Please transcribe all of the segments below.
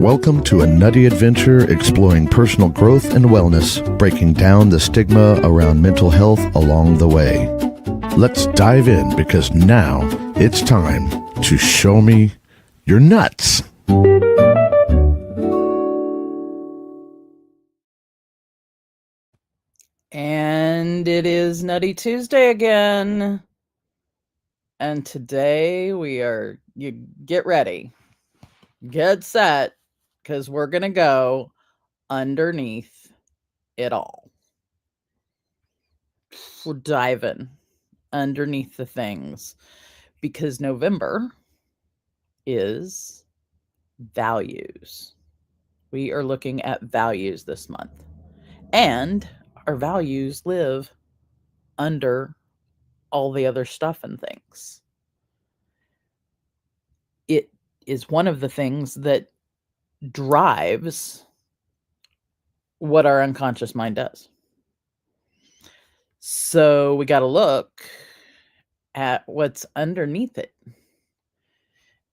Welcome to a nutty adventure exploring personal growth and wellness, breaking down the stigma around mental health along the way. Let's dive in because now it's time to show me your nuts. And it is Nutty Tuesday again. And today you get ready, get set, because we're going to go underneath it all. We're diving underneath the things because November is values. We are looking at values this month. And our values live under all the other stuff and things. It is one of the things that drives what our unconscious mind does. So we got to look at what's underneath it.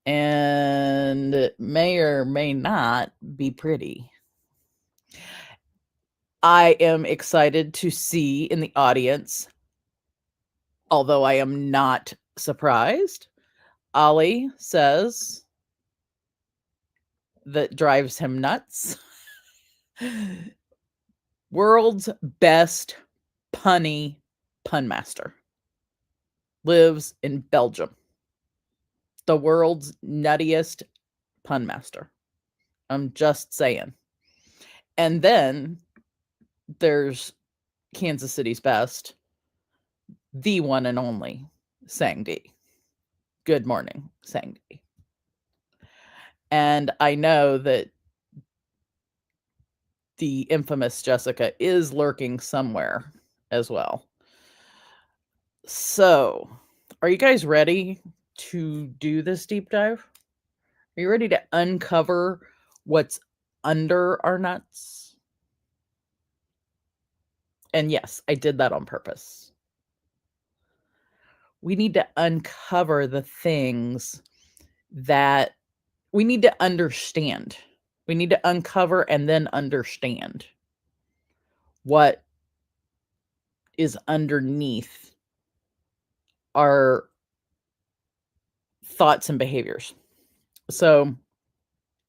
And it may or may not be pretty. I am excited to see in the audience, although I am not surprised, Ollie says that drives him nuts. World's best punny pun master. Lives in Belgium. The world's nuttiest pun master. I'm just saying. And then there's Kansas City's best, the one and only Sang D. Good morning, Sang D. And I know that the infamous Jessica is lurking somewhere as well. So, are you guys ready to do this deep dive? Are you ready to uncover what's under our nuts? And yes, I did that on purpose. We need to uncover the things that we need to understand. We need to uncover and then understand what is underneath our thoughts and behaviors. So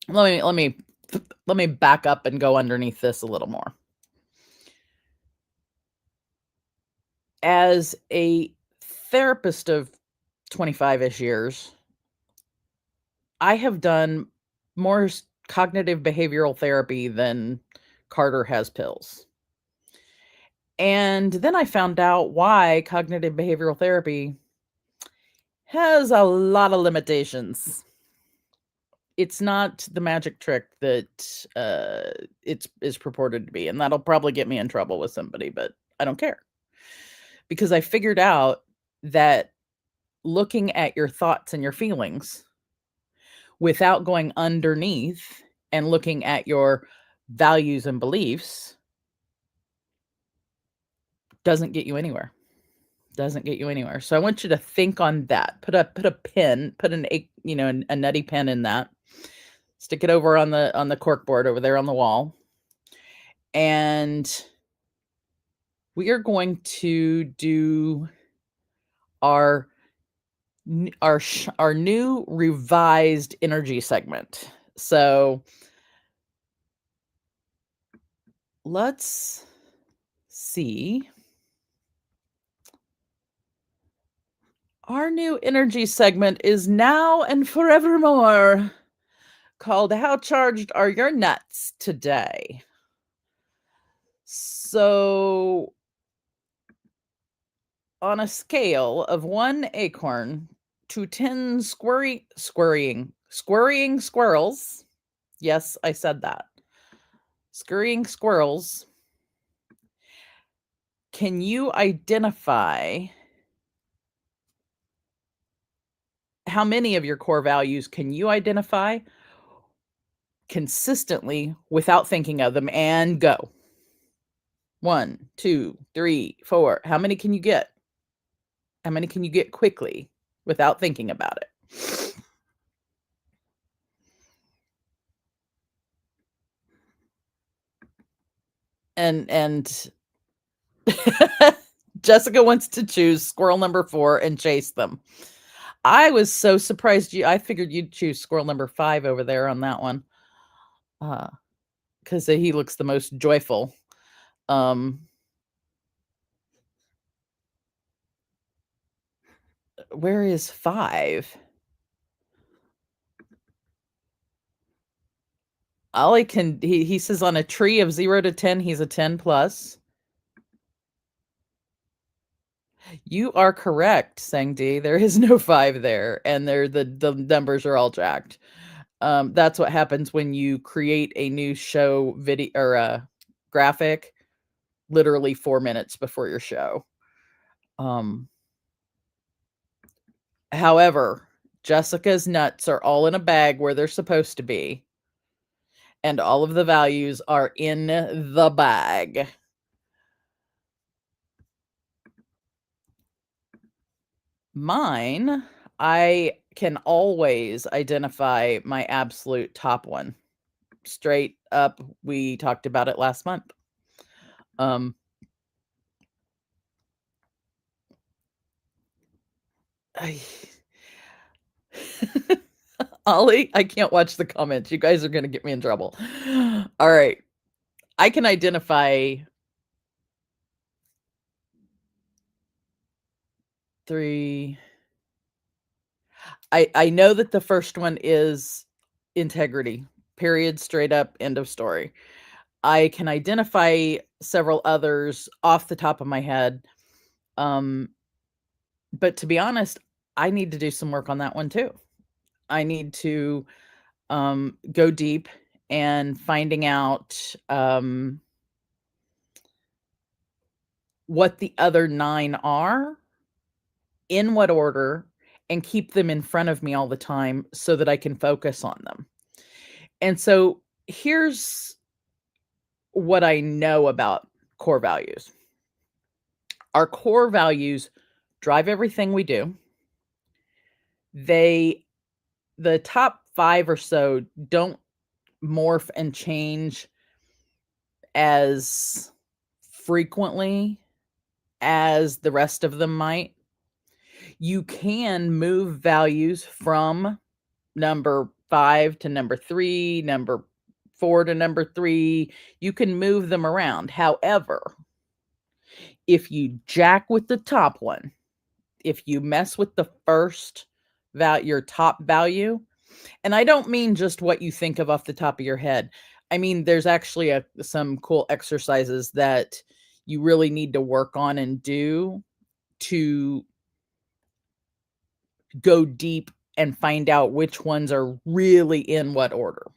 let me back up and go underneath this a little more. As a therapist of 25-ish years, I have done more cognitive behavioral therapy than Carter has pills. And then I found out why cognitive behavioral therapy has a lot of limitations. It's not the magic trick that it is purported to be. And that'll probably get me in trouble with somebody, but I don't care. Because I figured out that looking at your thoughts and your feelings without going underneath and looking at your values and beliefs doesn't get you anywhere. Doesn't get you anywhere. So I want you to think on that. Put a pin, put a nutty pin in that. Stick it over on the cork board over there on the wall. And we are going to do our new revised energy segment. So let's see. Our new energy segment is now and forevermore called How Charged Are Your Nuts Today? So on a scale of 1 acorn to 10 scurrying squirrels, yes, I said that, scurrying squirrels, can you identify how many of your core values can you identify consistently without thinking of them? And go. 1, 2, 3, 4. How many can you get? How many can you get quickly without thinking about it? And Jessica wants to choose squirrel number 4 and chase them. I was so surprised I figured you'd choose squirrel number 5 over there on that one. 'Cause he looks the most joyful. Where is 5? Ollie he says on a tree of 0 to 10, he's a 10 plus. You are correct, Sang-Di. There is no 5 there, and the numbers are all jacked. That's what happens when you create a new show video or a graphic literally 4 minutes before your show. However, Jessica's nuts are all in a bag where they're supposed to be, and all of the values are in the bag. Mine, I can always identify my absolute top one. Straight up, we talked about it last month. Ollie, I can't watch the comments. You guys are gonna get me in trouble. All right. I can identify 3. I know that the first one is integrity. Period, straight up, end of story. I can identify several others off the top of my head. But to be honest, I need to do some work on that one too. I need to go deep and finding out what the other 9 are, in what order, and keep them in front of me all the time so that I can focus on them. And so here's what I know about core values. Our core values drive everything we do. The top 5 or so don't morph and change as frequently as the rest of them might. You can move values from number 5 to number 3, number 4 to number 3. You can move them around. However, if you jack with the top one, if you mess with the first your top value, and I don't mean just what you think of off the top of your head. I mean, there's actually some cool exercises that you really need to work on and do to go deep and find out which ones are really in what order,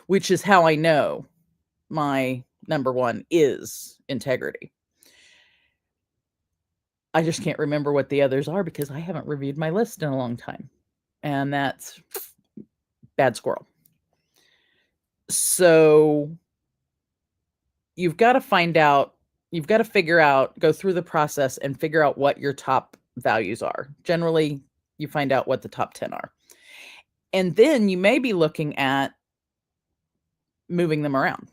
which is how I know my number 1 is integrity. I just can't remember what the others are because I haven't reviewed my list in a long time. And that's bad squirrel. So you've got to figure out, go through the process and figure out what your top values are. Generally, you find out what the top 10 are. And then you may be looking at moving them around.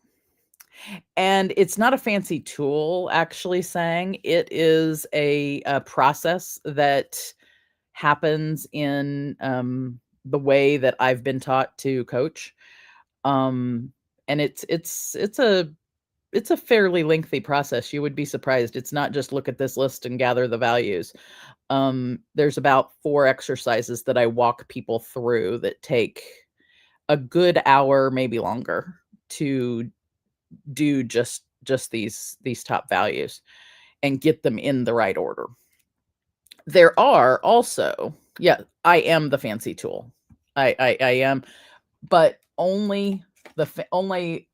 And it's not a fancy tool, actually, Sang. It is a process that happens in the way that I've been taught to coach. And it's a fairly lengthy process. You would be surprised. It's not just look at this list and gather the values. There's about 4 exercises that I walk people through that take a good hour, maybe longer, to do just these top values and get them in the right order. There are also, yeah, I am the fancy tool. I am, but only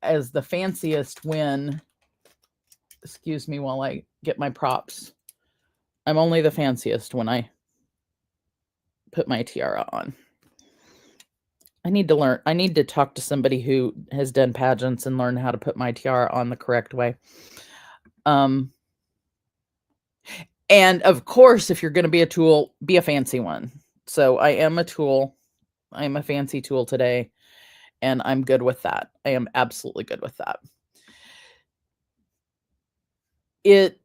as the fanciest when, excuse me while I get my props. I'm only the fanciest when I put my tiara on. I need to learn. I need to talk to somebody who has done pageants and learn how to put my tiara on the correct way. And of course, if you're going to be a tool, be a fancy one. So I am a tool. I'm a fancy tool today, and I'm good with that. I am absolutely good with that. it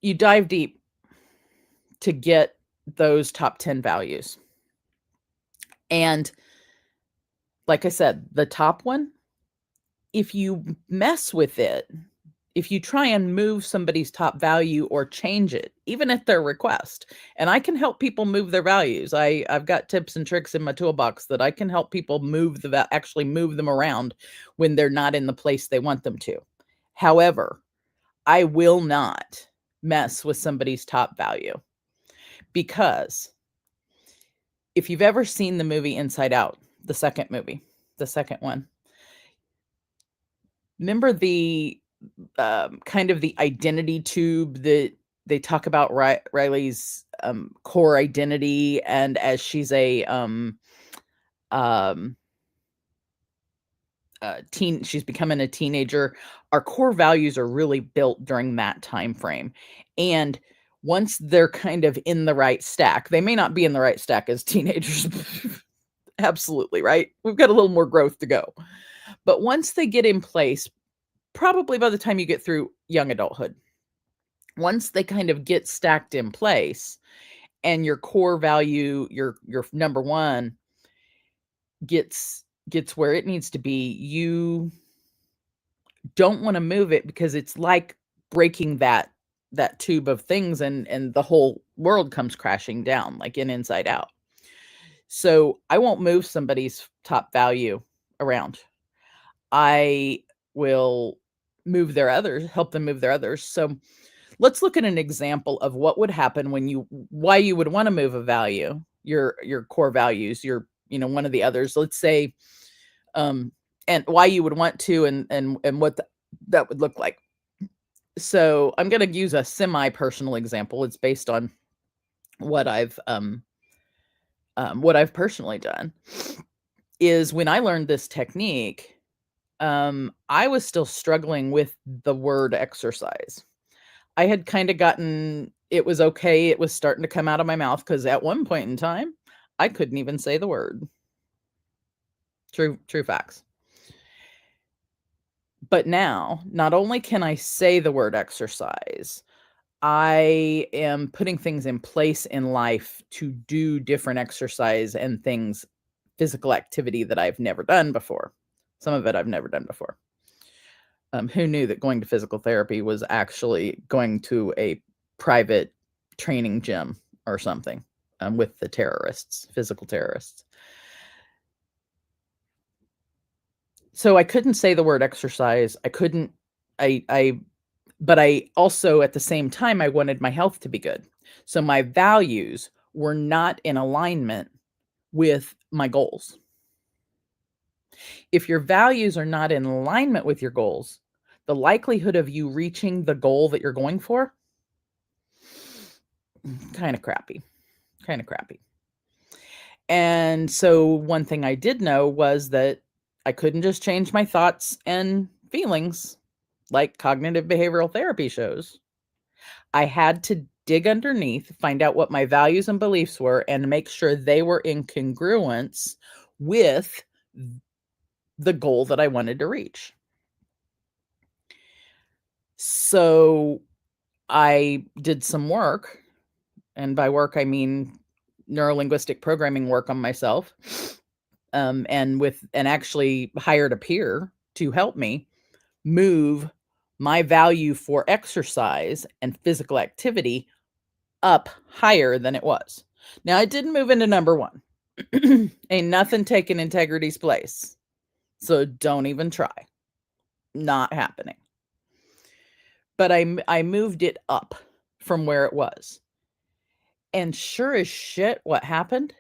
you dive deep to get those top 10 values. And like I said, the top one, if you mess with it, if you try and move somebody's top value or change it, even at their request, and I can help people move their values. I've got tips and tricks in my toolbox that I can help people actually move them around when they're not in the place they want them to. However, I will not mess with somebody's top value, because if you've ever seen the movie Inside Out, the second one, remember the kind of the identity tube that they talk about Riley's core identity, and as she's a um, she's becoming a teenager, our core values are really built during that time frame. And once they're kind of in the right stack, they may not be in the right stack as teenagers. Absolutely, right? We've got a little more growth to go. But once they get in place, probably by the time you get through young adulthood, once they kind of get stacked in place and your core value, your number one, gets where it needs to be, you don't want to move it, because it's like breaking that tube of things, and the whole world comes crashing down, like in Inside Out. So I won't move somebody's top value around. I will help them move their others. So let's look at an example of what would happen why you would want to move a value, your core values, one of the others. Let's say, and why you would want to, and what that would look like. So I'm going to use a semi-personal example. It's based on what I've personally done. Is when I learned this technique, I was still struggling with the word exercise. I had kind of gotten, it was okay. It was starting to come out of my mouth, because at one point in time, I couldn't even say the word. True facts. But now, not only can I say the word exercise, I am putting things in place in life to do different exercise and things, physical activity that I've never done before. Some of it I've never done before. Who knew that going to physical therapy was actually going to a private training gym or something, with the physical terrorists. So I couldn't say the word exercise. But I also, at the same time, I wanted my health to be good. So my values were not in alignment with my goals. If your values are not in alignment with your goals, the likelihood of you reaching the goal that you're going for, kind of crappy. And so one thing I did know was that I couldn't just change my thoughts and feelings like cognitive behavioral therapy shows. I had to dig underneath, find out what my values and beliefs were, and make sure they were in congruence with the goal that I wanted to reach. So I did some work, and by work I mean neurolinguistic programming work on myself, and actually hired a peer to help me move my value for exercise and physical activity up higher than it was. Now, I didn't move into number one. Ain't nothing taking integrity's place. So don't even try. Not happening. But I moved it up from where it was. And sure as shit, what happened?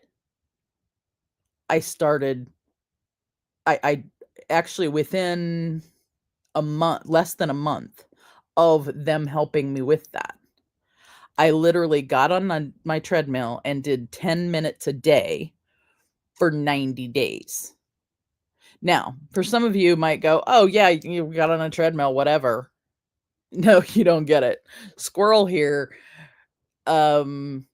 I actually, within a month, less than a month of them helping me with that, I literally got on my treadmill and did 10 minutes a day for 90 days. Now, for some of you might go, oh yeah, you got on a treadmill, whatever. No, you don't get it. Squirrel here, the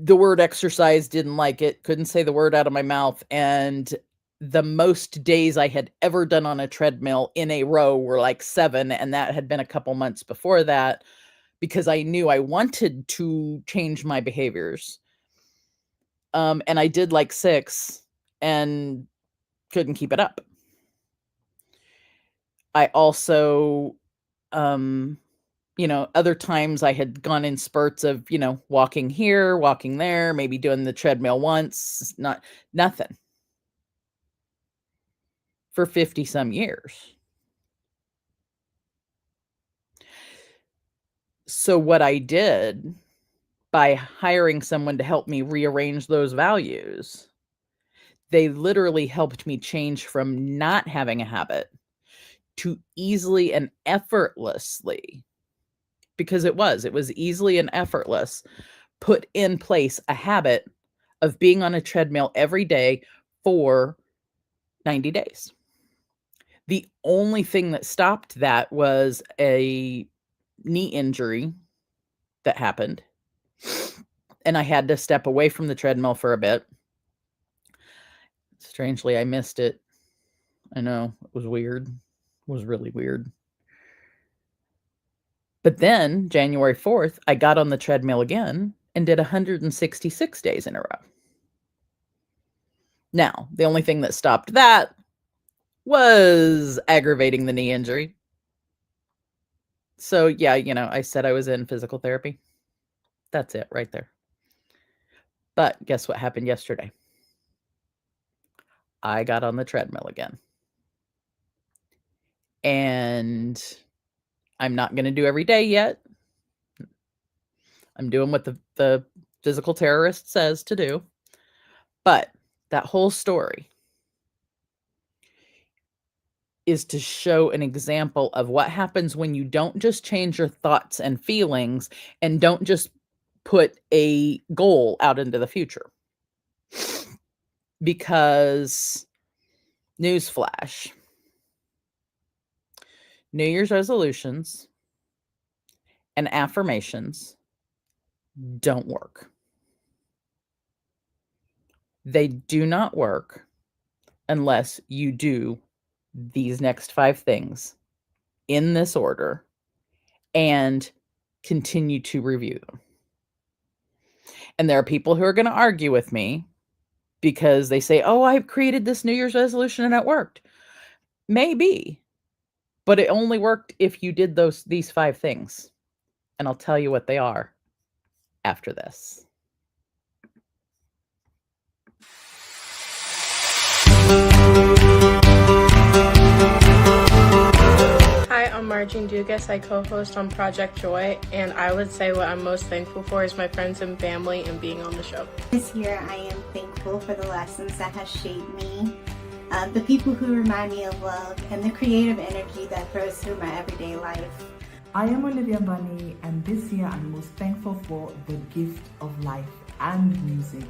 word exercise, didn't like it, couldn't say the word out of my mouth, and the most days I had ever done on a treadmill in a row were like 7, and that had been a couple months before that because I knew I wanted to change my behaviors. And I did like 6 and couldn't keep it up. I also, other times I had gone in spurts of, walking here, walking there, maybe doing the treadmill once, nothing for 50 some years. So what I did by hiring someone to help me rearrange those values, they literally helped me change from not having a habit to easily and effortlessly, because it was easily and effortless, put in place a habit of being on a treadmill every day for 90 days. The only thing that stopped that was a knee injury that happened, and I had to step away from the treadmill for a bit. Strangely, I missed it. I know, it was weird. It was really weird. But then, January 4th, I got on the treadmill again and did 166 days in a row. Now, the only thing that stopped that was aggravating the knee injury. So, yeah, I said I was in physical therapy. That's it right there. But guess what happened yesterday? I got on the treadmill again. And I'm not going to do every day yet. I'm doing what the physical terrorist says to do. But that whole story is to show an example of what happens when you don't just change your thoughts and feelings and don't just put a goal out into the future. Because, newsflash, New Year's resolutions and affirmations don't work. They do not work unless you do these next 5 things in this order and continue to review them. And there are people who are going to argue with me because they say, oh, I've created this New Year's resolution and it worked. Maybe, but it only worked if you did these 5 things. And I'll tell you what they are after this. Hi, I'm Margine Dugas. I co-host on Project Joy, and I would say what I'm most thankful for is my friends and family and being on the show. This year, I am thankful for the lessons that have shaped me, the people who remind me of love, and the creative energy that flows through my everyday life. I am Olivia Bunny, and this year I'm most thankful for the gift of life and music.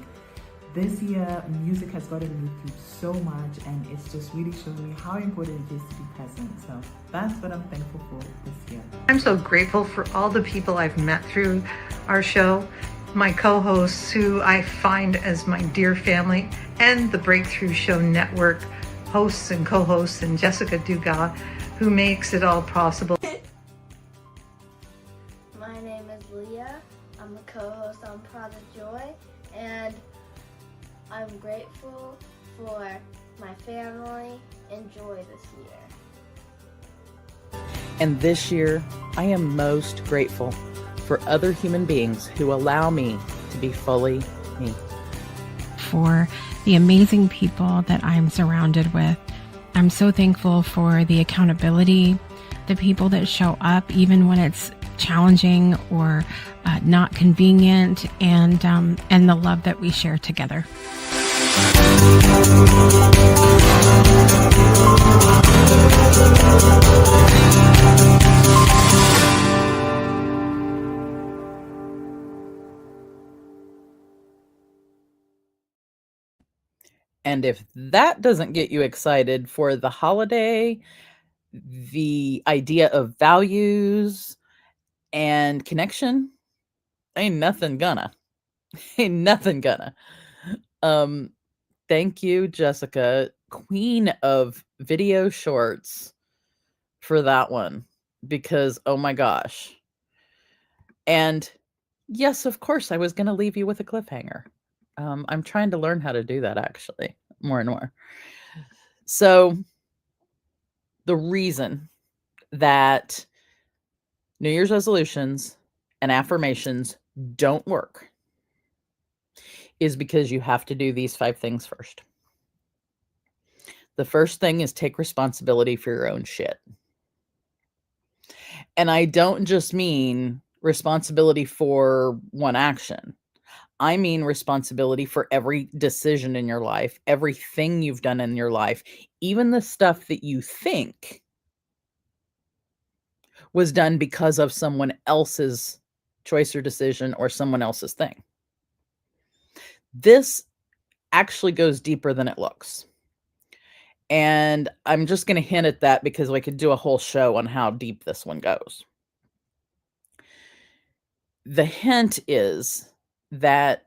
This year, music has gotten me through so much, and it's just really shown me how important it is to be present. So that's what I'm thankful for this year. I'm so grateful for all the people I've met through our show, my co-hosts who I find as my dear family, and the Breakthrough Show Network hosts and co-hosts, and Jessica Dugas, who makes it all possible. My name is Leah. I'm a co-host on Project Joy, and I'm grateful for my family and joy this year. And this year, I am most grateful for other human beings who allow me to be fully me. For the amazing people that I'm surrounded with. I'm so thankful for the accountability, the people that show up even when it's challenging or not convenient, and the love that we share together. And if that doesn't get you excited for the holiday, the idea of values and connection, ain't nothing gonna. Ain't nothing gonna. Thank you, Jessica. queen of video shorts for that one because, oh my gosh. And yes, of course, I was going to leave you with a cliffhanger. I'm trying to learn how to do that actually more and more. So the reason that New Year's resolutions and affirmations don't work is because you have to do these 5 things first. The first thing is take responsibility for your own shit. And I don't just mean responsibility for one action. I mean responsibility for every decision in your life, everything you've done in your life, even the stuff that you think was done because of someone else's choice or decision or someone else's thing. This actually goes deeper than it looks. And I'm just going to hint at that because I could do a whole show on how deep this one goes. The hint is that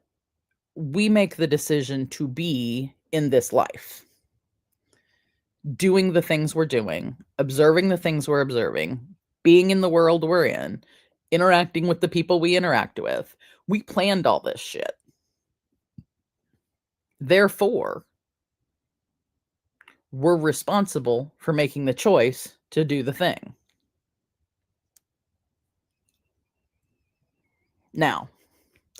we make the decision to be in this life, doing the things we're doing, observing the things we're observing, being in the world we're in, interacting with the people we interact with. We planned all this shit. Therefore, we're responsible for making the choice to do the thing. Now,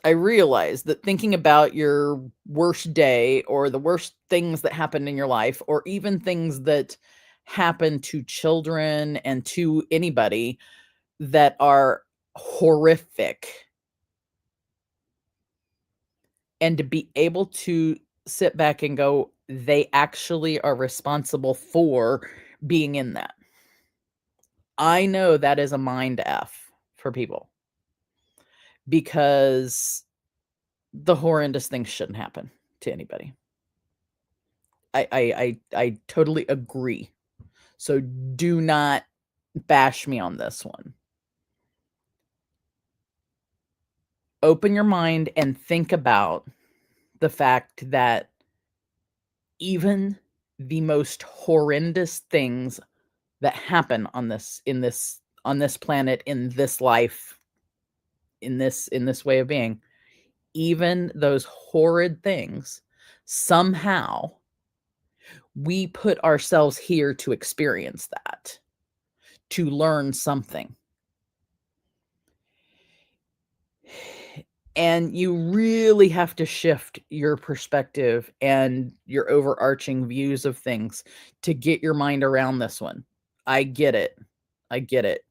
I realize that thinking about your worst day or the worst things that happened in your life, or even things that happen to children and to anybody that are horrific, and to be able to sit back and go, they actually are responsible for being in that. I know that is a mind F for people because the horrendous things shouldn't happen to anybody. I totally agree. So do not bash me on this one. Open your mind and think about the fact that even the most horrendous things that happen on this planet, in this life, in this way of being, even those horrid things, somehow we put ourselves here to experience that, to learn something. And you really have to shift your perspective and your overarching views of things to get your mind around this one. I get it. I get it.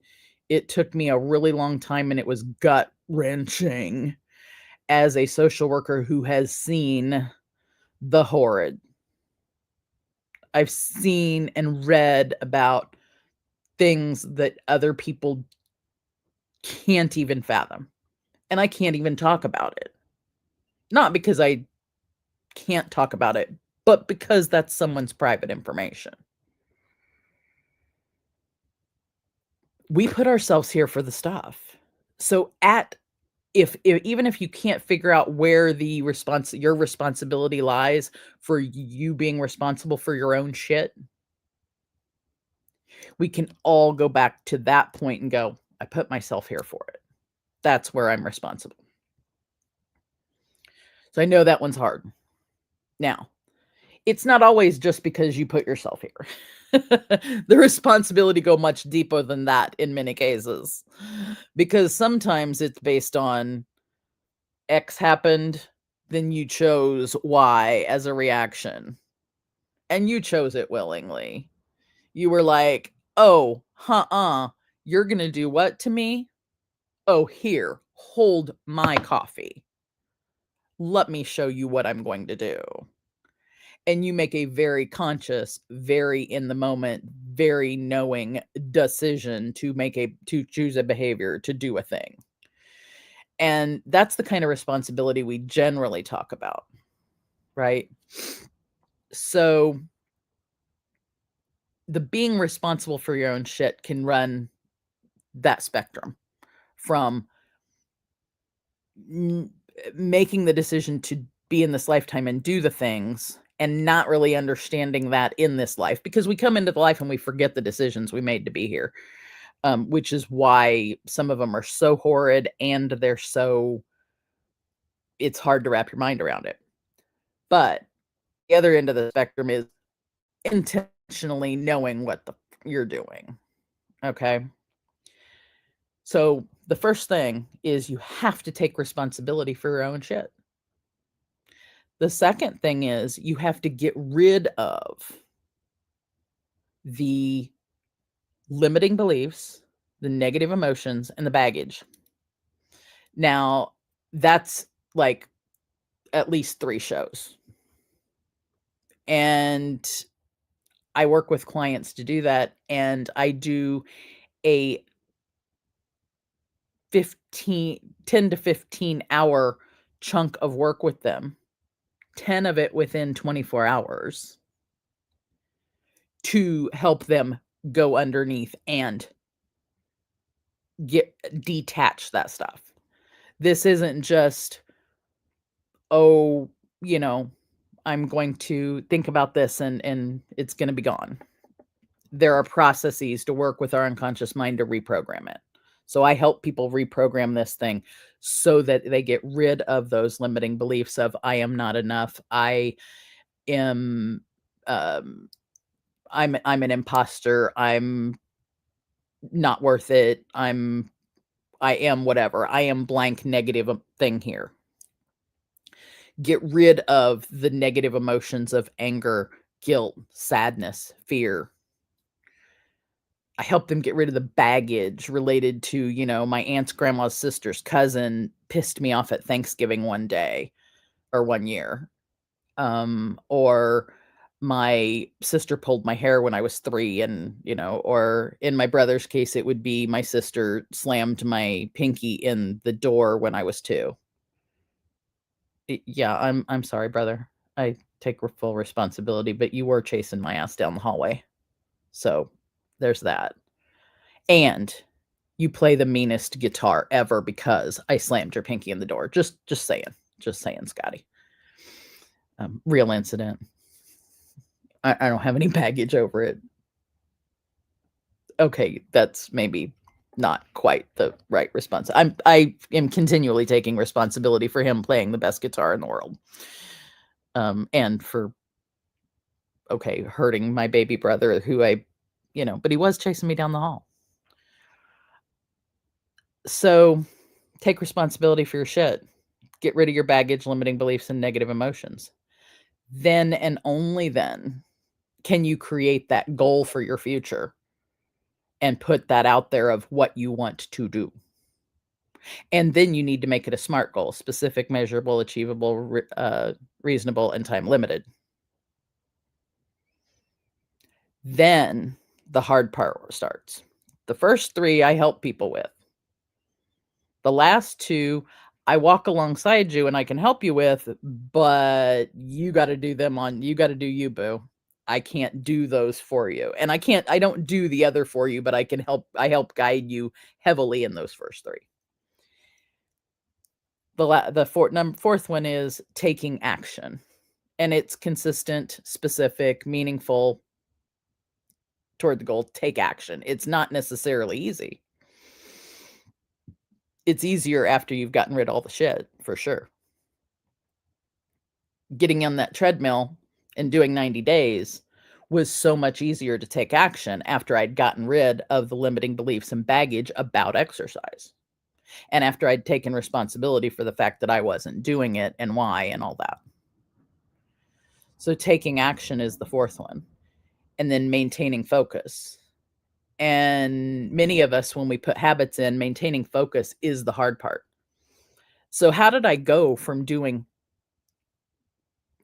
It took me a really long time, and it was gut-wrenching as a social worker who has seen the horrid. I've seen and read about things that other people can't even fathom. And I can't even talk about it. Not because I can't talk about it, but because that's someone's private information. We put ourselves here for the stuff. So if even if you can't figure out where your responsibility lies for you being responsible for your own shit, we can all go back to that point and go, I put myself here for it. That's where I'm responsible. So I know that one's hard. Now, it's not always just because you put yourself here. The responsibility go much deeper than that in many cases, because sometimes it's based on X happened, then you chose Y as a reaction, and you chose it willingly. You were like, oh, you're going to do what to me? Oh, here, hold my coffee. Let me show you what I'm going to do. And you make a very conscious, very in the moment, very knowing decision to choose a behavior, to do a thing. And that's the kind of responsibility we generally talk about, right? So the being responsible for your own shit can run that spectrum from making the decision to be in this lifetime and do the things, and not really understanding that in this life, because we come into the life and we forget the decisions we made to be here, which is why some of them are so horrid and it's hard to wrap your mind around it. But the other end of the spectrum is intentionally knowing what you're doing. Okay. So the first thing is you have to take responsibility for your own shit. The second thing is you have to get rid of the limiting beliefs, the negative emotions, and the baggage. Now, that's like at least 3 shows. And I work with clients to do that, and I do a 10 to 15 hour chunk of work with them, 10 of it within 24 hours, to help them go underneath and detach that stuff. This isn't just, oh, I'm going to think about this and it's going to be gone. There are processes to work with our unconscious mind to reprogram it. So I help people reprogram this thing so that they get rid of those limiting beliefs of I am not enough. I am I'm an imposter. I'm not worth it. I am whatever. I am blank negative thing here. Get rid of the negative emotions of anger, guilt, sadness, fear. I help them get rid of the baggage related to, my aunt's grandma's sister's cousin pissed me off at Thanksgiving one day or one year. Or my sister pulled my hair when I was 3 and, or in my brother's case, it would be my sister slammed my pinky in the door when I was 2. Yeah, I'm sorry, brother. I take full responsibility, but you were chasing my ass down the hallway. So there's that. And you play the meanest guitar ever because I slammed your pinky in the door. Just saying, Scotty. Real incident. I don't have any baggage over it. Okay, that's maybe not quite the right response. I am continually taking responsibility for him playing the best guitar in the world. And for hurting my baby brother who but he was chasing me down the hall. So take responsibility for your shit. Get rid of your baggage, limiting beliefs, and negative emotions. Then and only then can you create that goal for your future and put that out there of what you want to do. And then you need to make it a SMART goal: specific, measurable, achievable, reasonable, and time limited. Then the hard part starts. The first 3 I help people with. The last 2 I walk alongside you and I can help you with, but you got to do them you got to do you, boo. I can't do those for you. And I don't do the other for you, but I help guide you heavily in those first 3. The fourth one is taking action, and it's consistent, specific, meaningful toward the goal. Take action. It's not necessarily easy. It's easier after you've gotten rid of all the shit, for sure. Getting on that treadmill and doing 90 days was so much easier to take action after I'd gotten rid of the limiting beliefs and baggage about exercise. And after I'd taken responsibility for the fact that I wasn't doing it and why and all that. So taking action is the fourth one. And then maintaining focus. And many of us, when we put habits in, maintaining focus is the hard part. So how did I go from doing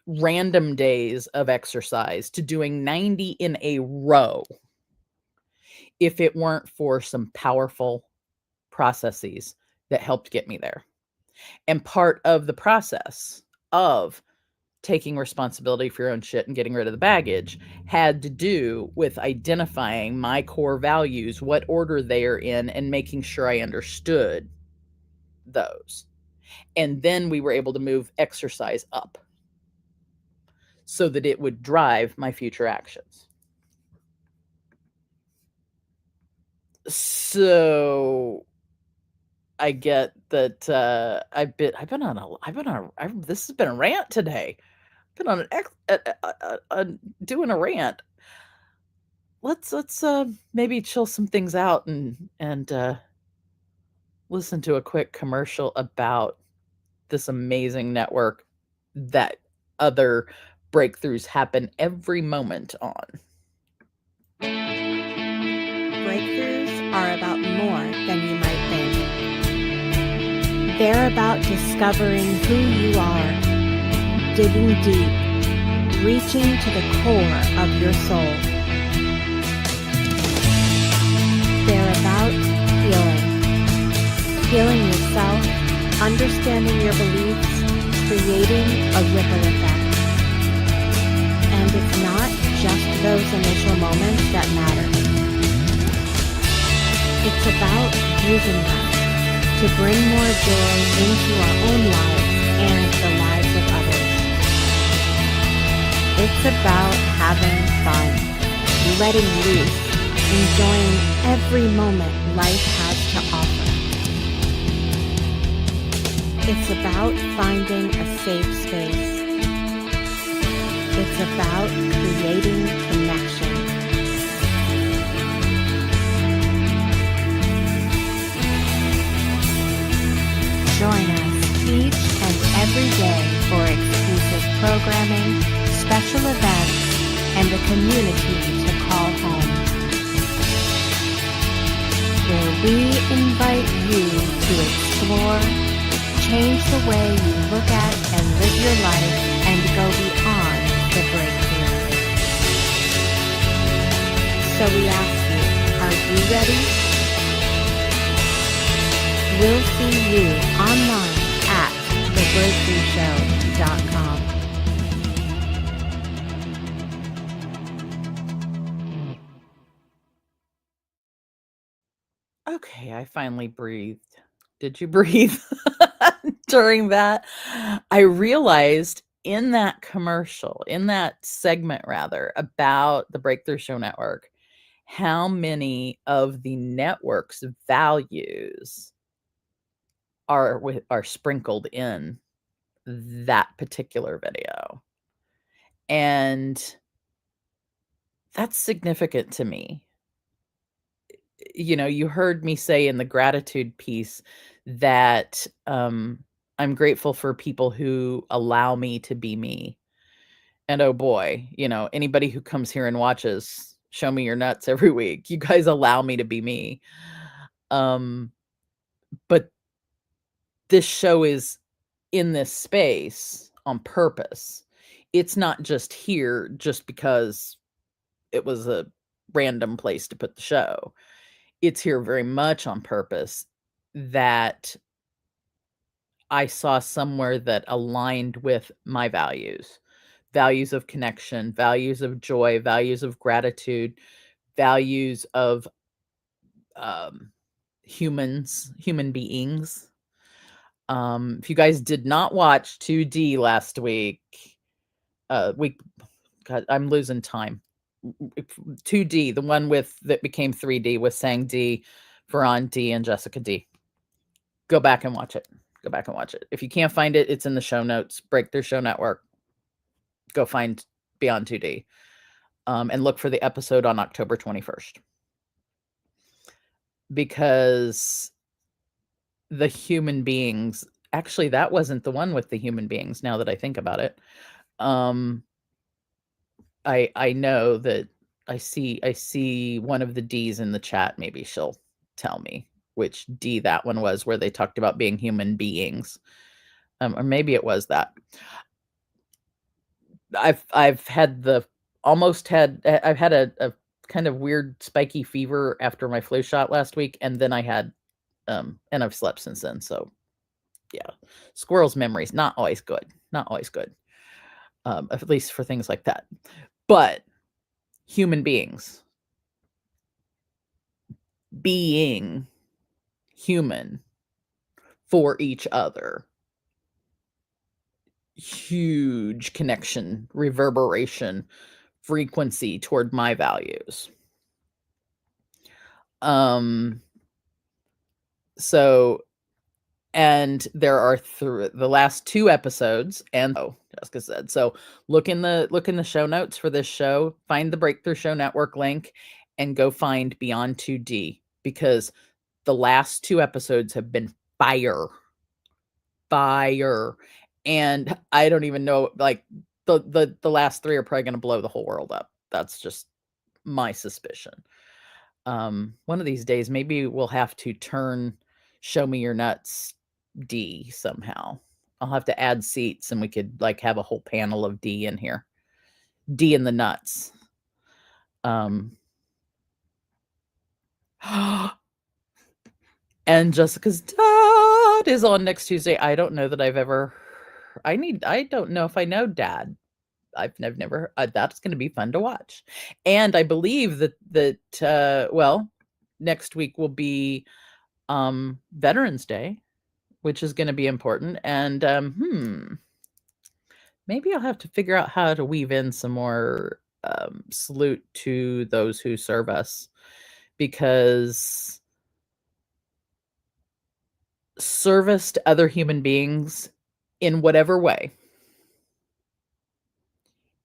random days of exercise to doing 90 in a row if it weren't for some powerful processes that helped get me there? And part of the process of taking responsibility for your own shit and getting rid of the baggage had to do with identifying my core values, what order they are in, and making sure I understood those. And then we were able to move exercise up. so that it would drive my future actions. So I get that this has been a rant today. Been on doing a rant. Let's maybe chill some things out and listen to a quick commercial about this amazing network that other breakthroughs happen every moment on. Breakthroughs are about more than you might think. They're about discovering who you are, digging deep, reaching to the core of your soul. They're about healing yourself, understanding your beliefs, creating a ripple effect. And it's not just those initial moments that matter. It's about using them to bring more joy into our own lives and the lives of others. It's about having fun, letting loose, enjoying every moment life has to offer. It's about finding a safe space. It's about creating connection. Join us each and every day for exclusive programming, special events, and a community to call home, where we invite you to explore, change the way you look at and live your life, and go beyond the breakthrough. So we ask you, are you ready? We'll see you online at thebreakthroughshow.com. Okay, I finally breathed. Did you breathe during that? I realized in that commercial, in that segment rather, about the Breakthrough Show Network, how many of the network's values are sprinkled in that particular video. And that's significant to me. You know, you heard me say in the gratitude piece that I'm grateful for people who allow me to be me. And oh boy, you know, anybody who comes here and watches Show Me Your Nuts every week, you guys allow me to be me. But this show is in this space on purpose. It's not just here just because it was a random place to put the show. It's here very much on purpose that I saw somewhere that aligned with my values of connection, values of joy, values of gratitude, values of human beings. If you guys did not watch 2D last week, God, I'm losing time. 2D, the one that became 3D with Sang D, Veron D, and Jessica D. Go back and watch it. If you can't find it, it's in the show notes. Breakthrough Show Network. Go find Beyond 2D. And look for the episode on October 21st. Because the human beings, actually, that wasn't the one with the human beings, now that I think about it. I know that I see one of the D's in the chat. Maybe she'll tell me which D that one was, where they talked about being human beings. Or maybe it was that. I've had a kind of weird spiky fever after my flu shot last week, and then I had and I've slept since then. So yeah, squirrel's memory's not always good. At least for things like that. But human beings being human for each other, huge connection, reverberation, frequency toward my values. So, and there are the last 2 episodes, and Jessica said, so look in the show notes for this show, find the Breakthrough Show Network link, and go find Beyond 2D, because the last 2 episodes have been fire. And I don't even know, like, the last 3 are probably going to blow the whole world up. That's just my suspicion. One of these days, maybe we'll have to turn Show Me Your Nuts D somehow. I'll have to add seats, and we could like have a whole panel of D in here. D and the nuts. And Jessica's dad is on next Tuesday. I don't know that I've ever. I don't know if I know Dad. I've never. That's going to be fun to watch. And I believe that well, next week will be Veterans Day, which is going to be important. And maybe I'll have to figure out how to weave in some more salute to those who serve us, because service to other human beings in whatever way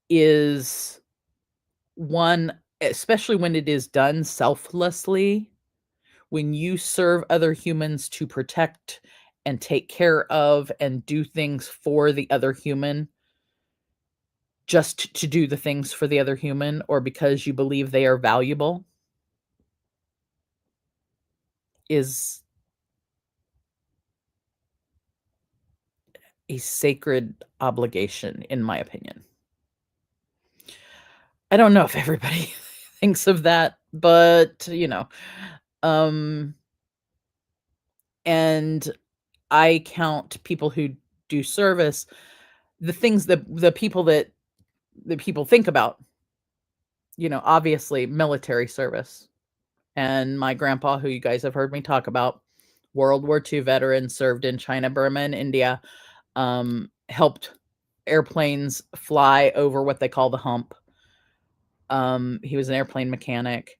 is one, especially when it is done selflessly, when you serve other humans to protect and take care of and do things for the other human, just to do the things for the other human, or because you believe they are valuable, is a sacred obligation, in my opinion. I don't know if everybody thinks of that, but and I count people who do service, the things that the people think about, obviously military service. And my grandpa, who you guys have heard me talk about, World War II veteran, served in China, Burma, and India, helped airplanes fly over what they call the hump. He was an airplane mechanic.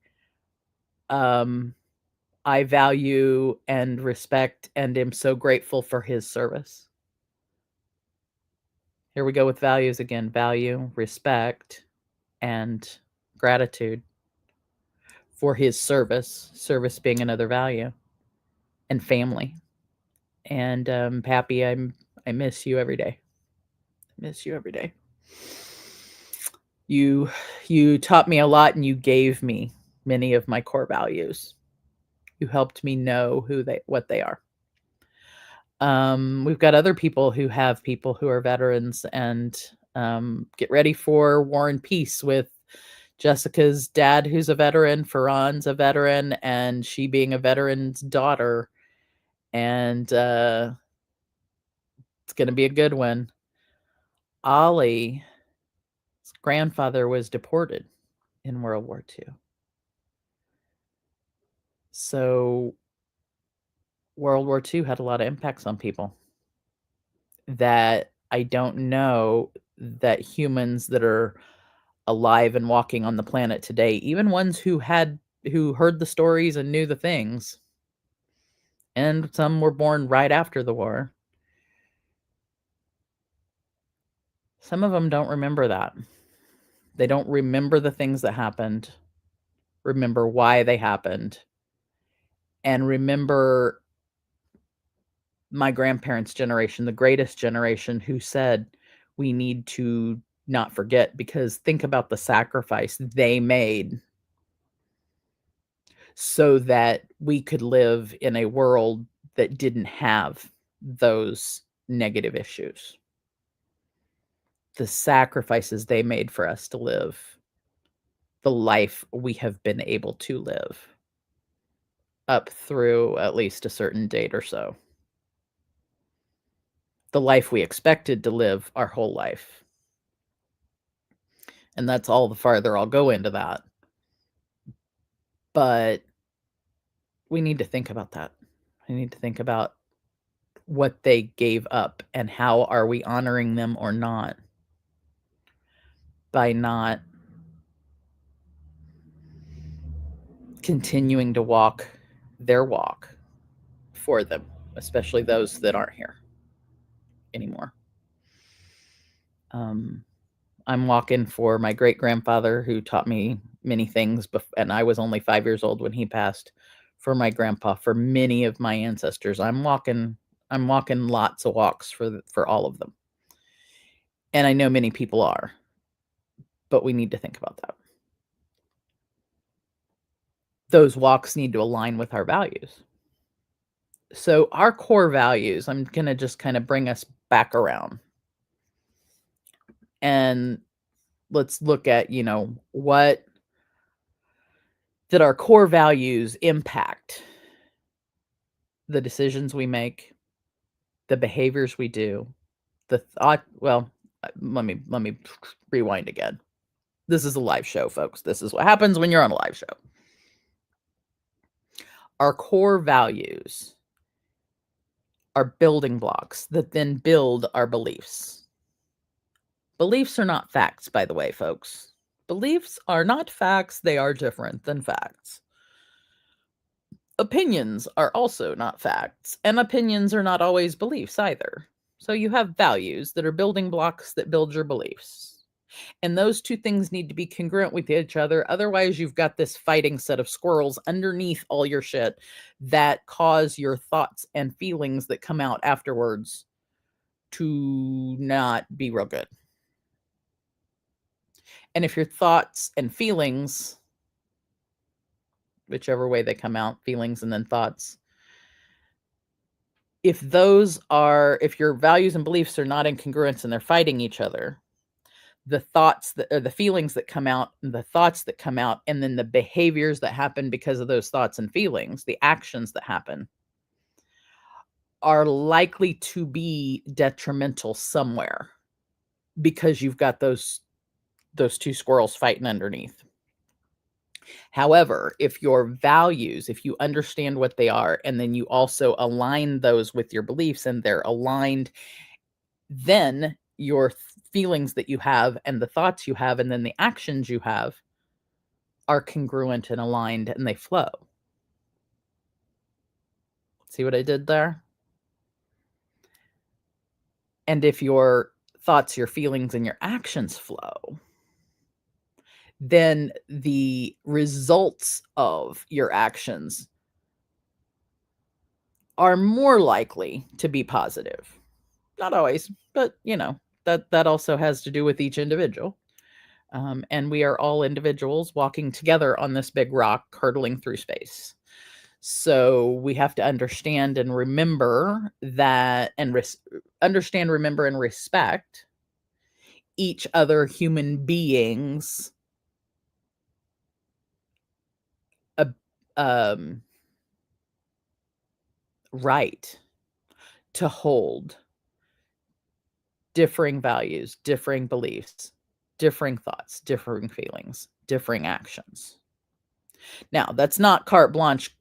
I value and respect and am so grateful for his service. Here we go with values again. Value, respect, and gratitude for his service being another value, and family. And Pappy, I miss you every day. Miss you every day. You taught me a lot, and you gave me many of my core values. You helped me know what they are. We've got other people who are veterans, and get ready for War and Peace with Jessica's dad, who's a veteran, Farron's a veteran, and she being a veteran's daughter. And it's going to be a good one. Ollie's grandfather was deported in World War II. So World War II had a lot of impacts on people that I don't know that humans that are alive and walking on the planet today, even ones who heard the stories and knew the things, and some were born right after the war, some of them don't remember that. They don't remember the things that happened, remember why they happened, and remember my grandparents' generation, the greatest generation, who said we need to not forget, because think about the sacrifice they made so that we could live in a world that didn't have those negative issues. The sacrifices they made for us to live the life we have been able to live up through at least a certain date or so. The life we expected to live our whole life. And that's all the farther I'll go into that. But we need to think about that. We need to think about what they gave up, and how are we honoring them or not by not continuing to walk their walk for them, especially those that aren't here anymore. I'm walking for my great-grandfather, who taught me many things, and I was only 5 years old when he passed, for my grandpa, for many of my ancestors. I'm walking lots of walks for all of them. And I know many people are, but we need to think about that. Those walks need to align with our values. So our core values, I'm going to just kind of bring us back around. And let's look at, what did our core values impact the decisions we make, the behaviors we do, the thought. Well, let me rewind again. This is a live show, folks. This is what happens when you're on a live show. Our core values are building blocks that then build our beliefs. Beliefs are not facts, by the way, folks. Beliefs are not facts. They are different than facts. Opinions are also not facts, and opinions are not always beliefs either. So you have values that are building blocks that build your beliefs. And those two things need to be congruent with each other. Otherwise, you've got this fighting set of squirrels underneath all your shit that cause your thoughts and feelings that come out afterwards to not be real good. And if your thoughts and feelings, whichever way they come out, feelings and then thoughts, if your values and beliefs are not in congruence and they're fighting each other, the thoughts or the feelings that come out, and the thoughts that come out, and then the behaviors that happen because of those thoughts and feelings, the actions that happen, are likely to be detrimental somewhere, because you've got those two squirrels fighting underneath. However, if your values, if you understand what they are, and then you also align those with your beliefs and they're aligned, then your feelings that you have and the thoughts you have and then the actions you have are congruent and aligned, and they flow. See what I did there? And if your thoughts, your feelings, and your actions flow, then the results of your actions are more likely to be positive. Not always, but that also has to do with each individual. And we are all individuals walking together on this big rock, hurtling through space. So we have to understand and remember that, and remember, and respect each other human beings' right to hold differing values, differing beliefs, differing thoughts, differing feelings, differing actions. Now, that's not carte blanche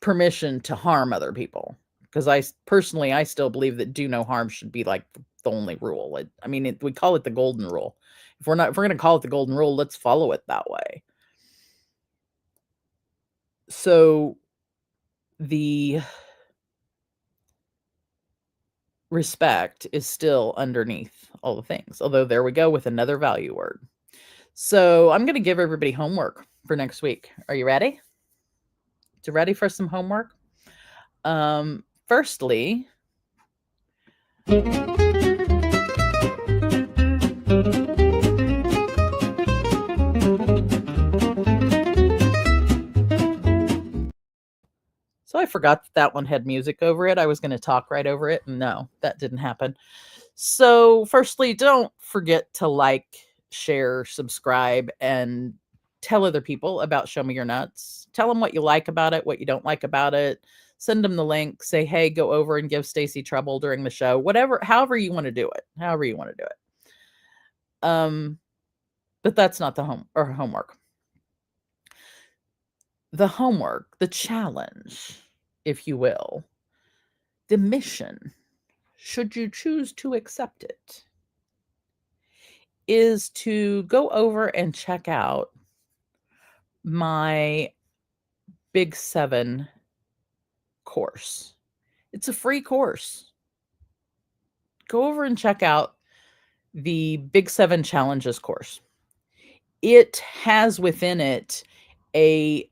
permission to harm other people, because I still believe that do no harm should be like the only rule. We call it the golden rule. If we're going to call it the golden rule, let's follow it that way. So the respect is still underneath all the things, although there we go with another value word. So I'm going to give everybody homework for next week. Are you ready? You ready for some homework? Firstly, so I forgot that one had music over it. I was going to talk right over it. And no, that didn't happen. So firstly, don't forget to like, share, subscribe, and tell other people about Show Me Your Nuts. Tell them what you like about it, what you don't like about it. Send them the link. Say, hey, go over and give Stacy trouble during the show. However you want to do it. But that's not the homework. The homework, the challenge, if you will, The mission, should you choose to accept it, is to go over and check out my Big 7 course. It's a free course. Go over and check out the Big 7 Challenges course. It has within it a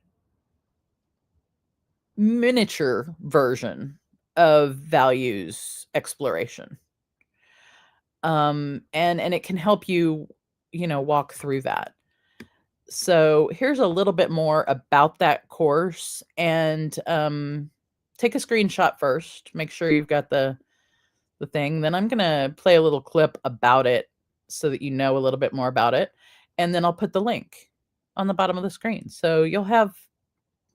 miniature version of values exploration. And it can help you, walk through that. So here's a little bit more about that course, and take a screenshot first. Make sure you've got the thing. Then I'm going to play a little clip about it so that you know a little bit more about it. And then I'll put the link on the bottom of the screen. So you'll have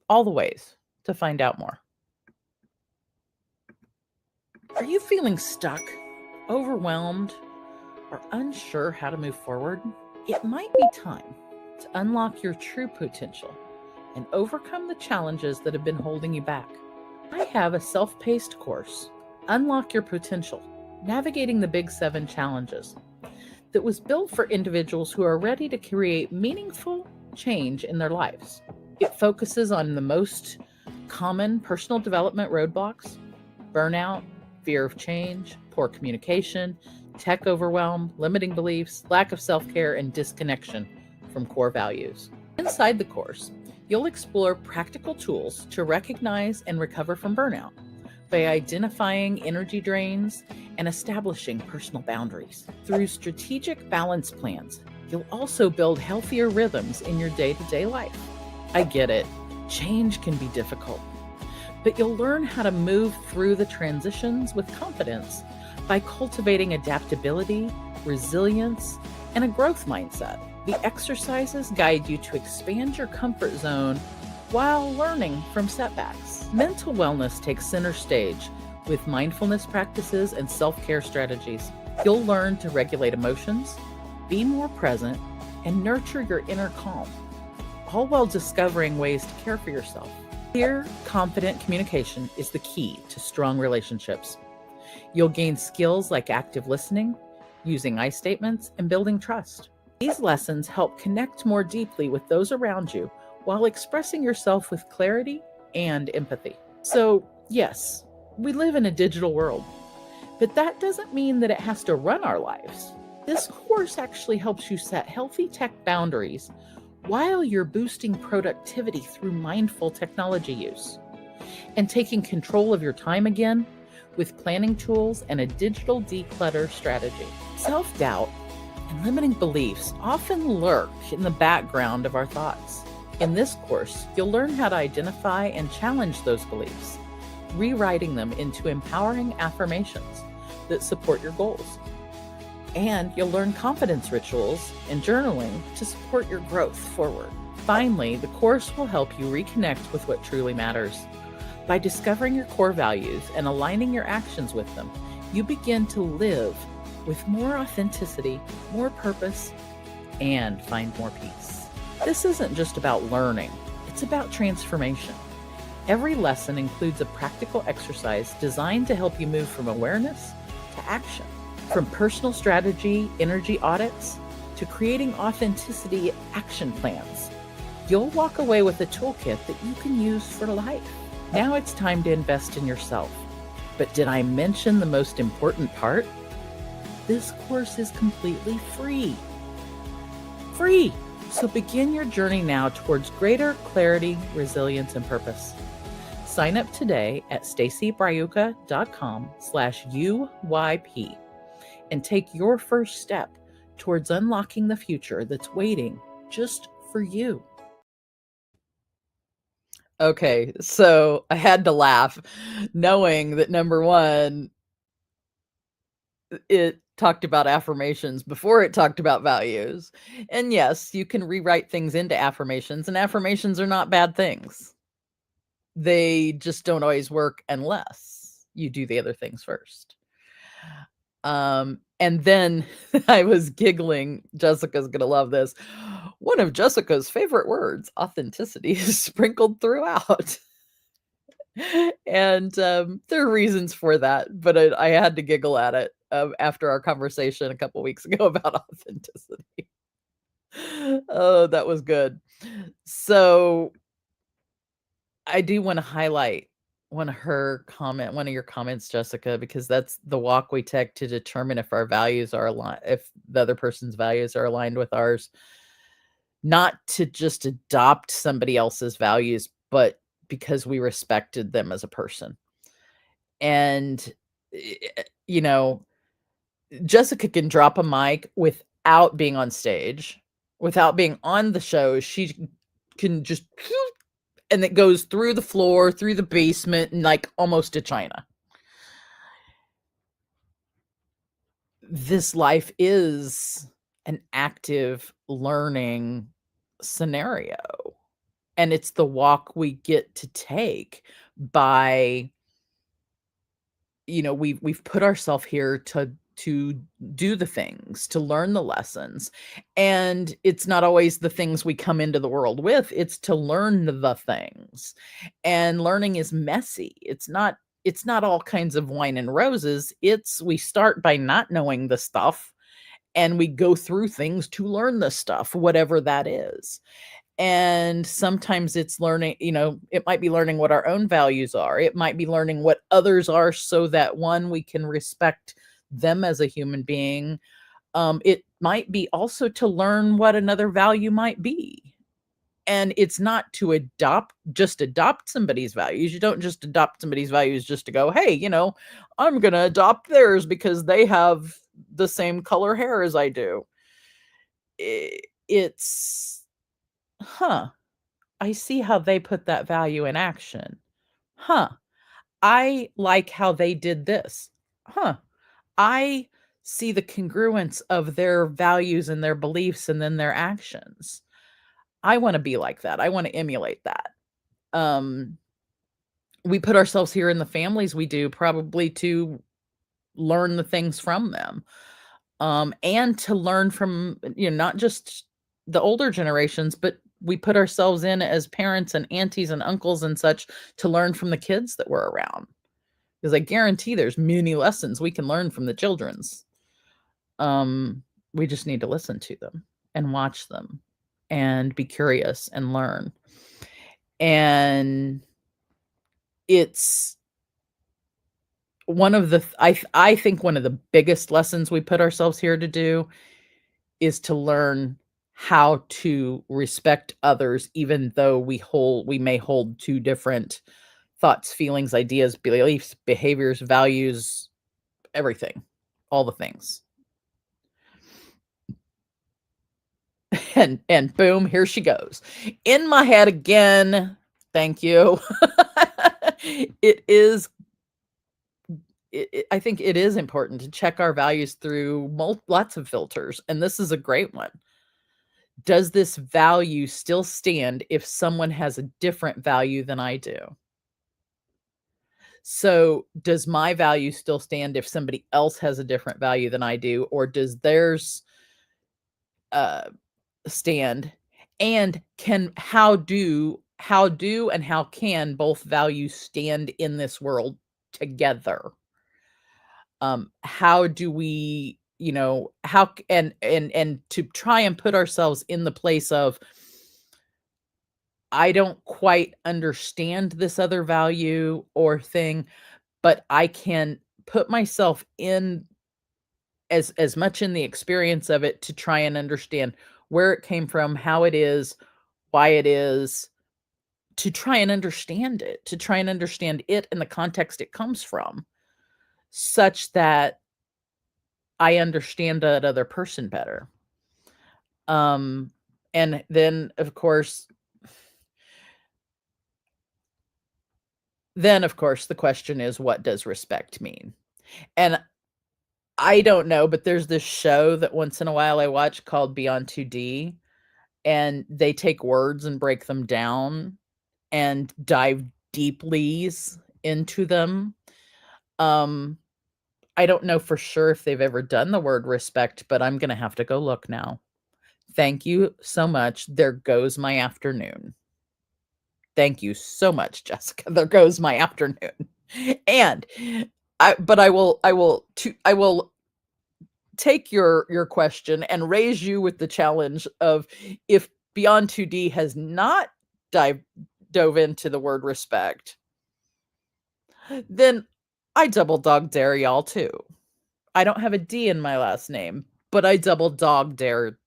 all the ways to find out more. Are you feeling stuck, overwhelmed, or unsure how to move forward? It might be time to unlock your true potential and overcome the challenges that have been holding you back. I have a self-paced course, Unlock Your Potential, Navigating the Big 7 Challenges, that was built for individuals who are ready to create meaningful change in their lives. It focuses on the most common personal development roadblocks: burnout, fear of change, poor communication, tech overwhelm, limiting beliefs, lack of self-care, and disconnection from core values. Inside the course, you'll explore practical tools to recognize and recover from burnout by identifying energy drains and establishing personal boundaries. Through strategic balance plans, you'll also build healthier rhythms in your day-to-day life. I get it. Change can be difficult, but you'll learn how to move through the transitions with confidence by cultivating adaptability, resilience, and a growth mindset. The exercises guide you to expand your comfort zone while learning from setbacks. Mental wellness takes center stage with mindfulness practices and self-care strategies. You'll learn to regulate emotions, be more present, and nurture your inner calm, all while discovering ways to care for yourself. Clear, confident communication is the key to strong relationships. You'll gain skills like active listening, using I statements, and building trust. These lessons help connect more deeply with those around you while expressing yourself with clarity and empathy. So, yes, we live in a digital world, but that doesn't mean that it has to run our lives. This course actually helps you set healthy tech boundaries while you're boosting productivity through mindful technology use and taking control of your time again with planning tools and a digital declutter strategy. Self-doubt and limiting beliefs often lurk in the background of our thoughts. In this course, you'll learn how to identify and challenge those beliefs, rewriting them into empowering affirmations that support your goals. And you'll learn confidence rituals and journaling to support your growth forward. Finally, the course will help you reconnect with what truly matters. By discovering your core values and aligning your actions with them, you begin to live with more authenticity, more purpose, and find more peace. This isn't just about learning, it's about transformation. Every lesson includes a practical exercise designed to help you move from awareness to action. From personal strategy, energy audits, to creating authenticity action plans, you'll walk away with a toolkit that you can use for life. Now it's time to invest in yourself. But did I mention the most important part? This course is completely free. Free! So begin your journey now towards greater clarity, resilience, and purpose. Sign up today at stacybraiuca.com/UYP and take your first step towards unlocking the future that's waiting just for you. Okay, so I had to laugh knowing that number one, it talked about affirmations before it talked about values. And yes, you can rewrite things into affirmations, and affirmations are not bad things. They just don't always work unless you do the other things first. And then I was giggling. Jessica's going to love this. One of Jessica's favorite words, authenticity, is sprinkled throughout. And there are reasons for that, but I had to giggle at it after our conversation a couple weeks ago about authenticity. Oh, that was good. So I do want to highlight one of your comments, Jessica, because that's the walk we take to determine if our values are aligned, if the other person's values are aligned with ours. Not to just adopt somebody else's values, but because we respected them as a person. And, you know, Jessica can drop a mic without being on stage, without being on the show. She can just, and it goes through the floor, through the basement, and like almost to China. This life is an active learning scenario. And it's the walk we get to take by, we've put ourselves here to do the things, to learn the lessons. And it's not always the things we come into the world with, it's to learn the things. And learning is messy. It's not all kinds of wine and roses. We start by not knowing the stuff and we go through things to learn the stuff, whatever that is. And sometimes it's learning, it might be learning what our own values are. It might be learning what others are so that we can respect them as a human being. It might be also to learn what another value might be. And it's not to just adopt somebody's values. You don't just adopt somebody's values just to go, hey, I'm going to adopt theirs because they have the same color hair as I do. It's, I see how they put that value in action. I like how they did this. I see the congruence of their values and their beliefs and then their actions. I want to be like that. I want to emulate that. We put ourselves here in the families we do probably to learn the things from them. And to learn from, not just the older generations, but we put ourselves in as parents and aunties and uncles and such to learn from the kids that were around. Because I guarantee there's many lessons we can learn from the children's. We just need to listen to them and watch them and be curious and learn. And it's I think one of the biggest lessons we put ourselves here to do is to learn how to respect others, even though we may hold two different thoughts, feelings, ideas, beliefs, behaviors, values, everything, all the things. And boom, here she goes. In my head again. Thank you. I think it is important to check our values through lots of filters, and this is a great one. Does this value still stand if someone has a different value than I do? So does my value still stand if somebody else has a different value than I do, or does theirs stand? And how do and how can both values stand in this world together? How do we, how and to try and put ourselves in the place of, I don't quite understand this other value or thing, but I can put myself in as much in the experience of it to try and understand where it came from, how it is, why it is, to try and understand it in the context it comes from, such that I understand that other person better. And then of course the question is, what does respect mean? And I don't know, but there's this show that once in a while I watch called Beyond 2D, and they take words and break them down and dive deeply into them. I don't know for sure if they've ever done the word respect, but I'm going to have to go look now. Thank you so much. There goes my afternoon. Thank you so much, Jessica. There goes my afternoon. And I will take your question and raise you with the challenge of, if Beyond 2D has not dove into the word respect, then I double dog dare y'all too. I don't have a D in my last name, but I double dog dare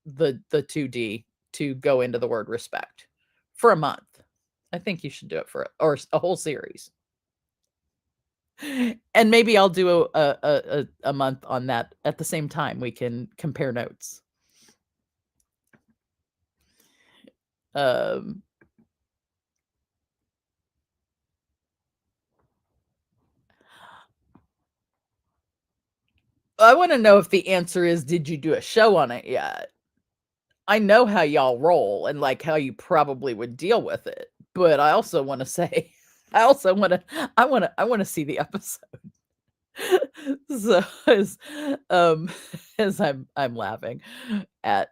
the 2D to go into the word respect for a month. I think you should do it or a whole series. And maybe I'll do a month on that at the same time. We can compare notes. I want to know if the answer is, did you do a show on it yet? I know how y'all roll and like how you probably would deal with it, but I also want to say, I want to see the episode. So as I'm laughing at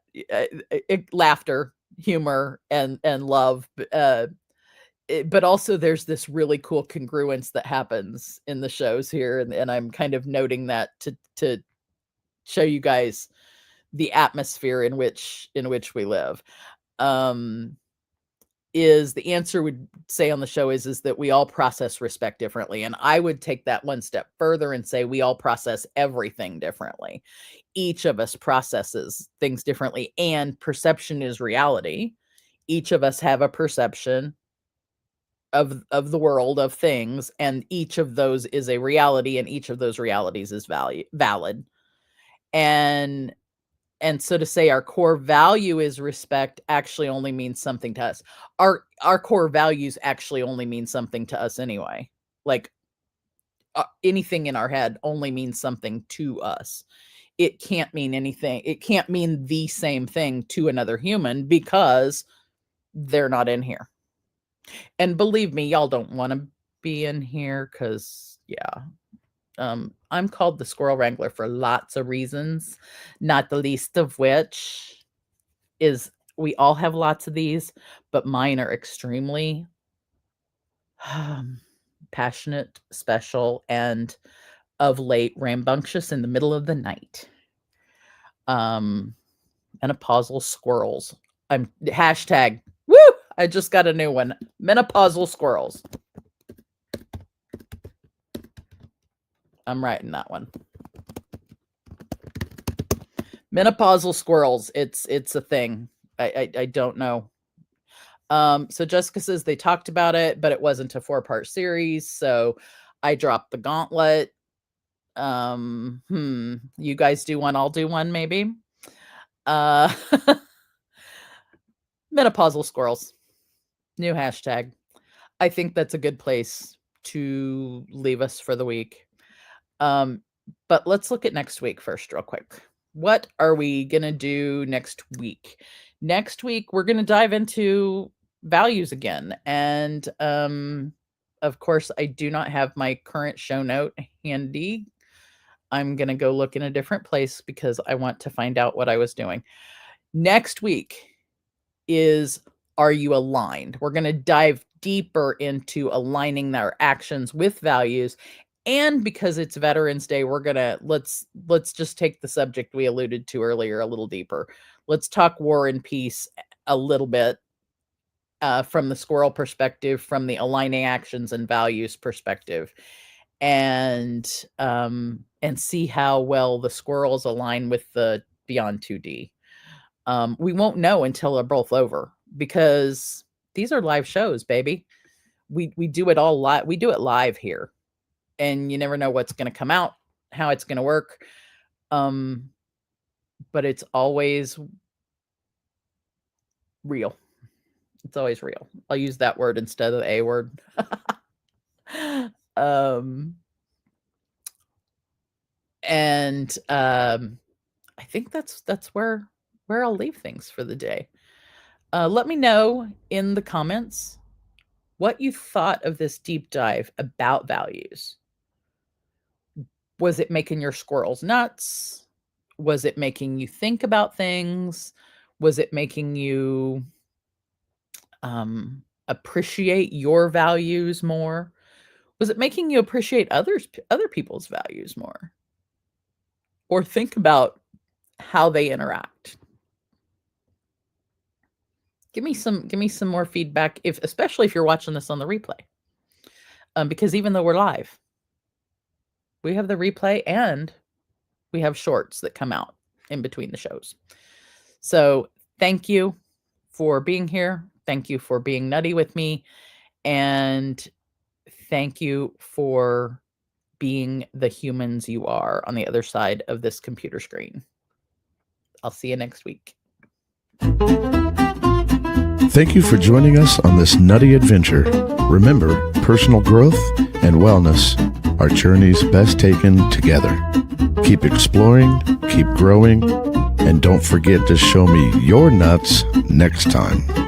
laughter, humor, and love, but also there's this really cool congruence that happens in the shows here, and I'm kind of noting that to show you guys the atmosphere in which we live. Is the answer would say on the show is that we all process respect differently. And I would take that one step further and say we all process everything differently. Each of us processes things differently, and perception is reality. Each of us have a perception of the world, of things, and each of those is a reality, and each of those realities is valid. And so to say our core value is respect actually only means something to us. Our core values actually only mean something to us anyway. Like anything in our head only means something to us. It can't mean anything. It can't mean the same thing to another human because they're not in here. And believe me, y'all don't want to be in here because, yeah. I'm called the Squirrel Wrangler for lots of reasons, not the least of which is we all have lots of these, but mine are extremely passionate, special, and of late rambunctious in the middle of the night. Menopausal squirrels. I'm hashtag, woo! I just got a new one. Menopausal squirrels. I'm writing that one. Menopausal squirrels. It's a thing. I don't know. So Jessica says they talked about it, but it wasn't a 4-part series. So I dropped the gauntlet. You guys do one, I'll do one maybe. Menopausal squirrels. New hashtag. I think that's a good place to leave us for the week. But let's look at next week first real quick. What are we going to do next week? Next week, we're going to dive into values again. And of course, I do not have my current show note handy. I'm going to go look in a different place because I want to find out what I was doing. Next week is, are you aligned? We're going to dive deeper into aligning our actions with values. And because it's Veterans Day, we're gonna let's just take the subject we alluded to earlier a little deeper. Let's talk war and peace a little bit from the squirrel perspective, from the aligning actions and values perspective, and see how well the squirrels align with the Beyond 2D. We won't know until they're both over because these are live shows, baby. We do it all live. We do it live here. And you never know what's going to come out, how it's going to work. But it's always real. It's always real. I'll use that word instead of the A word. I think that's where I'll leave things for the day. Let me know in the comments what you thought of this deep dive about values. Was it making your squirrels nuts? Was it making you think about things? Was it making you appreciate your values more? Was it making you appreciate other people's values more? Or think about how they interact? Give me some more feedback, especially if you're watching this on the replay. Because even though we're live, we have the replay and we have shorts that come out in between the shows. So thank you for being here. Thank you for being nutty with me. And thank you for being the humans you are on the other side of this computer screen. I'll see you next week. Thank you for joining us on this nutty adventure. Remember, personal growth and wellness are journeys best taken together. Keep exploring, keep growing, and don't forget to show me your nuts next time.